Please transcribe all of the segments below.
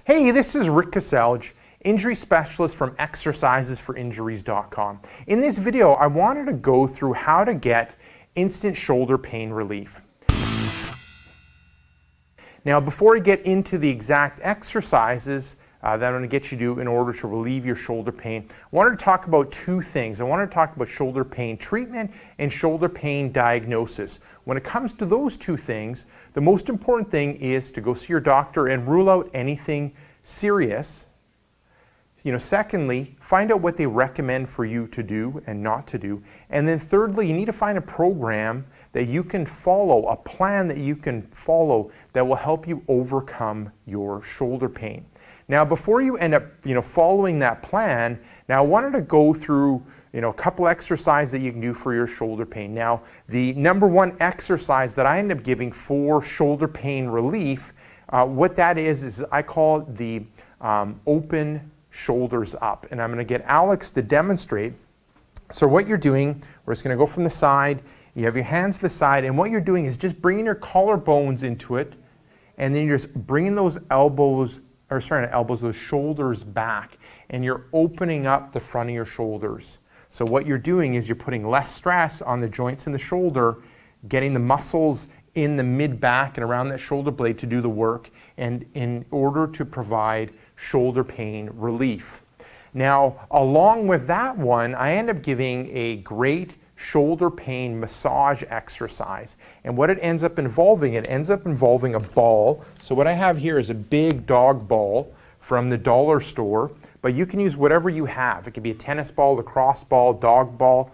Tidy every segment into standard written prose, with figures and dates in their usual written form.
Hey, this is Rick Caselge, injury specialist from exercisesforinjuries.com. In this video, I wanted to go through how to get instant shoulder pain relief. Now, before I get into the exact exercises that I'm going to get you to do in order to relieve your shoulder pain, I wanted to talk about two things. I wanted to talk about shoulder pain treatment and shoulder pain diagnosis. When it comes to those two things, the most important thing is to go see your doctor and rule out anything serious. Secondly, find out what they recommend for you to do and not to do. And then thirdly, you need to find a program that you can follow, a plan that you can follow that will help you overcome your shoulder pain. Now, before you end up, following that plan, now I wanted to go through, a couple exercises that you can do for your shoulder pain. Now, the number one exercise that I end up giving for shoulder pain relief, what that is I call it the open shoulders up. And I'm going to get Alex to demonstrate. So what you're doing, we're just going to go from the side. You have your hands to the side, and what you're doing is just bringing your collarbones into it, and then you're just bringing those those shoulders back, and you're opening up the front of your shoulders. So what you're doing is you're putting less stress on the joints in the shoulder, getting the muscles in the mid-back and around that shoulder blade to do the work, and in order to provide shoulder pain relief. Now, along with that one, I end up giving a great shoulder pain massage exercise. And what it ends up involving a ball. So what I have here is a big dog ball from the dollar store, but you can use whatever you have. It could be a tennis ball, lacrosse ball, dog ball,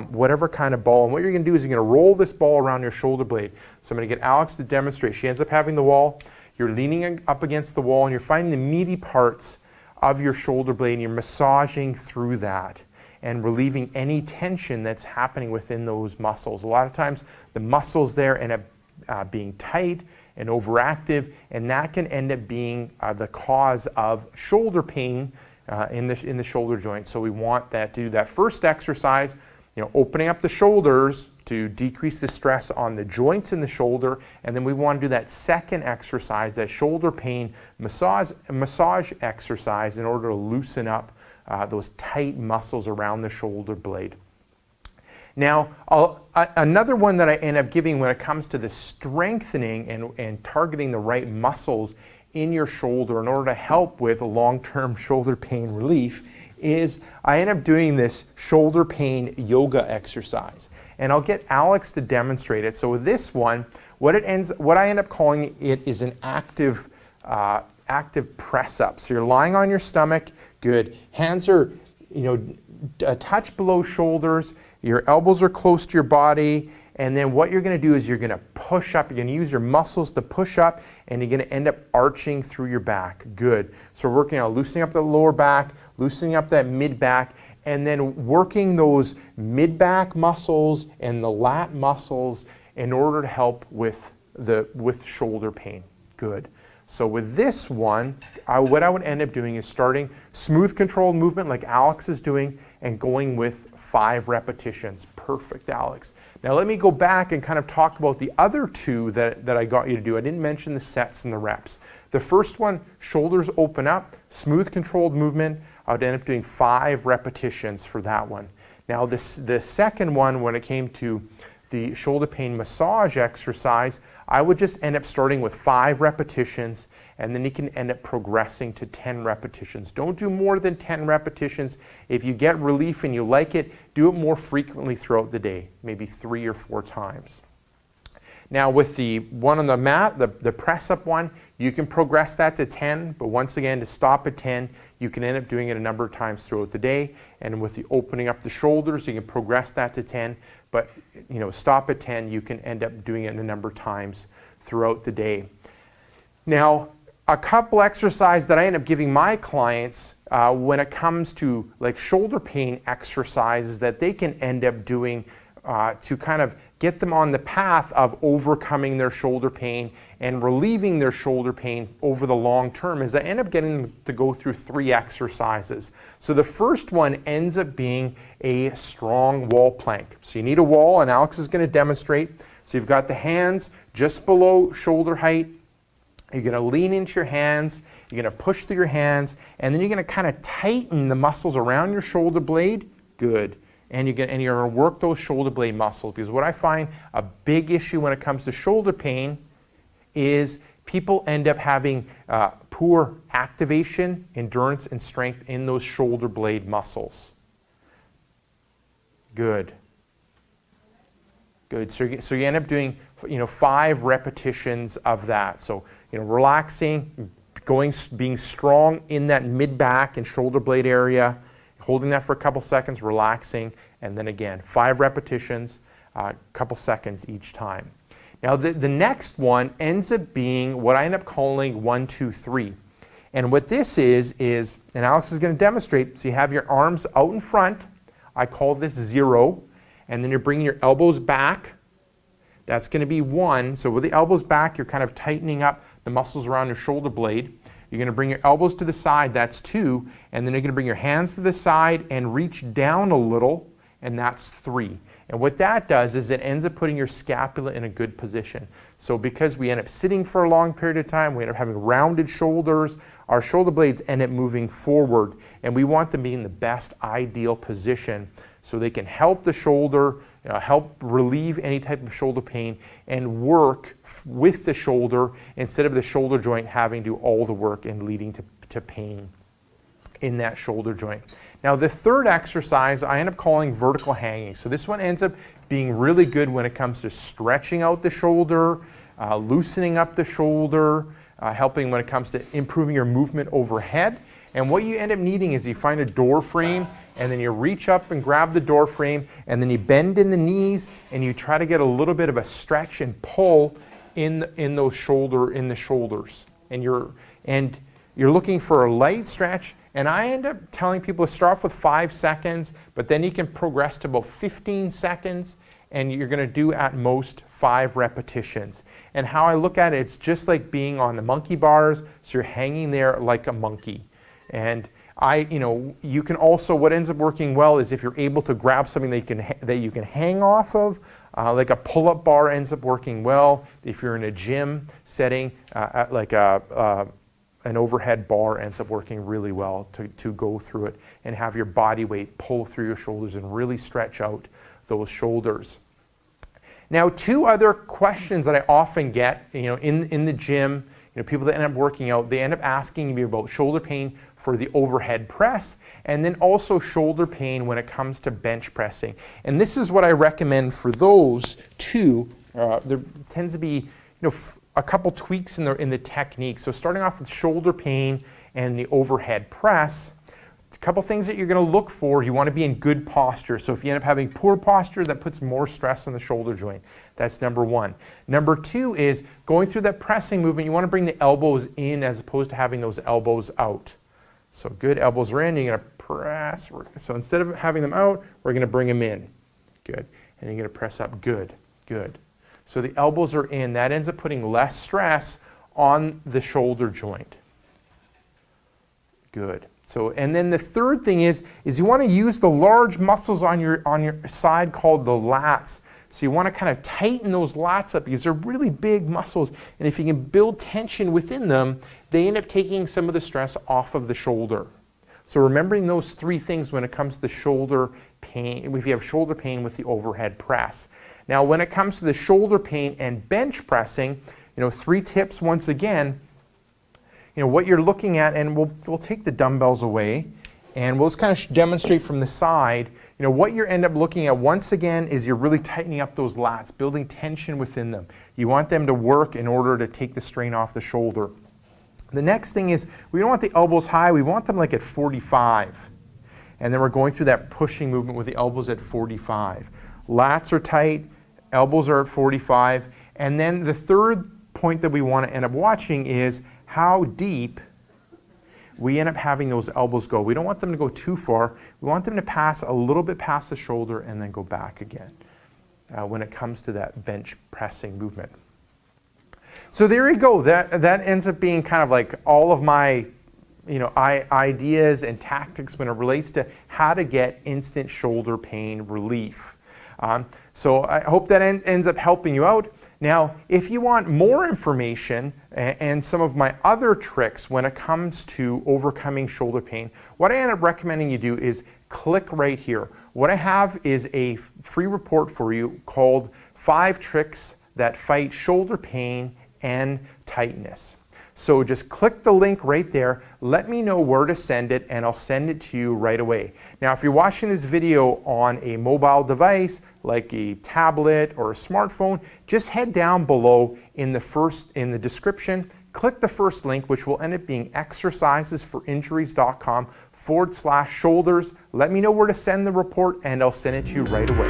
whatever kind of ball. And what you're going to do is you're going to roll this ball around your shoulder blade. So I'm going to get Alex to demonstrate. She ends up having the wall. You're leaning up against the wall and you're finding the meaty parts of your shoulder blade and you're massaging through that and relieving any tension that's happening within those muscles. A lot of times the muscles there end up being tight and overactive, and that can end up being the cause of shoulder pain in the shoulder joint. So we want that to do that first exercise, opening up the shoulders to decrease the stress on the joints in the shoulder, and then we want to do that second exercise, that shoulder pain massage exercise, in order to loosen up those tight muscles around the shoulder blade. Now, another one that I end up giving when it comes to the strengthening and targeting the right muscles in your shoulder in order to help with long-term shoulder pain relief is I end up doing this shoulder pain yoga exercise. And I'll get Alex to demonstrate it. So with this one, what I end up calling it is an active press up. So you're lying on your stomach, good. Hands are, a touch below shoulders, your elbows are close to your body, and then what you're going to do is you're going to push up. You're going to use your muscles to push up, and you're going to end up arching through your back. Good. So we're working on loosening up the lower back, loosening up that mid-back, and then working those mid-back muscles and the lat muscles in order to help with shoulder pain. Good. So with this one, what I would end up doing is starting smooth controlled movement like Alex is doing and going with 5 repetitions. Perfect, Alex. Now let me go back and kind of talk about the other two that I got you to do. I didn't mention the sets and the reps. The first one, shoulders open up, smooth controlled movement. I would end up doing 5 repetitions for that one. Now the second one, when it came to the shoulder pain massage exercise, I would just end up starting with 5 repetitions, and then you can end up progressing to 10 repetitions. Don't do more than 10 repetitions. If you get relief and you like it, do it more frequently throughout the day, maybe 3 or 4 times. Now with the one on the mat, the press up one, you can progress that to 10, but once again, to stop at 10, you can end up doing it a number of times throughout the day. And with the opening up the shoulders, you can progress that to 10, but stop at 10, you can end up doing it a number of times throughout the day. Now, a couple exercises that I end up giving my clients when it comes to like shoulder pain exercises that they can end up doing to kind of get them on the path of overcoming their shoulder pain and relieving their shoulder pain over the long term is I end up getting them to go through 3 exercises. So the first one ends up being a strong wall plank. So you need a wall, and Alex is going to demonstrate. So you've got the hands just below shoulder height. You're going to lean into your hands, you're going to push through your hands, and then you're going to kind of tighten the muscles around your shoulder blade. Good. And you're going to work those shoulder blade muscles, because what I find a big issue when it comes to shoulder pain is people end up having poor activation, endurance, and strength in those shoulder blade muscles. Good. Good. So you end up doing 5 repetitions of that. So relaxing, being strong in that mid-back and shoulder blade area, holding that for a couple seconds, relaxing, and then again 5 repetitions, a couple seconds each time. Now the next one ends up being what I end up calling 1, 2, 3. And what this is, and Alex is going to demonstrate, so you have your arms out in front. I call this 0. And then you're bringing your elbows back. That's going to be 1. So with the elbows back, you're kind of tightening up the muscles around your shoulder blade. You're going to bring your elbows to the side. That's 2. And then you're going to bring your hands to the side and reach down a little. And that's 3. And what that does is it ends up putting your scapula in a good position. So because we end up sitting for a long period of time, we end up having rounded shoulders, our shoulder blades end up moving forward. And we want them to be in the best ideal position so they can help the shoulder, help relieve any type of shoulder pain, and work with the shoulder instead of the shoulder joint having to do all the work and leading to pain in that shoulder joint. Now the third exercise I end up calling vertical hanging. So this one ends up being really good when it comes to stretching out the shoulder, loosening up the shoulder, helping when it comes to improving your movement overhead. And what you end up needing is you find a door frame, and then you reach up and grab the door frame, and then you bend in the knees, and you try to get a little bit of a stretch and pull in the shoulders. And you're looking for a light stretch. And I end up telling people to start off with 5 seconds, but then you can progress to about 15 seconds, and you're going to do at most 5 repetitions. And how I look at it, it's just like being on the monkey bars, so you're hanging there like a monkey. And you can also, what ends up working well is if you're able to grab something that you can hang off of, like a pull-up bar ends up working well. If you're in a gym setting, an overhead bar ends up working really well to go through it and have your body weight pull through your shoulders and really stretch out those shoulders. Now, 2 other questions that I often get, in the gym, people that end up working out, they end up asking me about shoulder pain for the overhead press, and then also shoulder pain when it comes to bench pressing. And this is what I recommend for those 2. There tends to be, a couple tweaks in the technique. So starting off with shoulder pain and the overhead press, a couple things that you're going to look for. You want to be in good posture. So if you end up having poor posture, that puts more stress on the shoulder joint. That's number 1. Number 2 is going through that pressing movement. You want to bring the elbows in as opposed to having those elbows out. So good, elbows are in, you're going to press. So instead of having them out, we're going to bring them in. Good. And you're going to press up. Good, good. So the elbows are in. That ends up putting less stress on the shoulder joint. Good. So, and then the third thing is you want to use the large muscles on your side called the lats. So you want to kind of tighten those lats up because they're really big muscles. And if you can build tension within them, they end up taking some of the stress off of the shoulder. So remembering those 3 things when it comes to the shoulder pain, if you have shoulder pain with the overhead press. Now, when it comes to the shoulder pain and bench pressing, 3 tips once again. What you're looking at, and we'll take the dumbbells away, and we'll just kind of demonstrate from the side. What you end up looking at once again is you're really tightening up those lats, building tension within them. You want them to work in order to take the strain off the shoulder. The next thing is we don't want the elbows high. We want them like at 45. And then we're going through that pushing movement with the elbows at 45. Lats are tight, elbows are at 45. And then the third point that we want to end up watching is how deep we end up having those elbows go. We don't want them to go too far. We want them to pass a little bit past the shoulder and then go back again when it comes to that bench pressing movement. So there you go. That ends up being kind of like all of my ideas and tactics when it relates to how to get instant shoulder pain relief. So I hope that ends up helping you out. Now, if you want more information and some of my other tricks when it comes to overcoming shoulder pain, what I end up recommending you do is click right here. What I have is a free report for you called 5 Tricks That Fight Shoulder Pain and Tightness. So just click the link right there, let me know where to send it, and I'll send it to you right away. Now, if you're watching this video on a mobile device, like a tablet or a smartphone, just head down below in the description, click the first link, which will end up being exercisesforinjuries.com/shoulders. Let me know where to send the report, and I'll send it to you right away.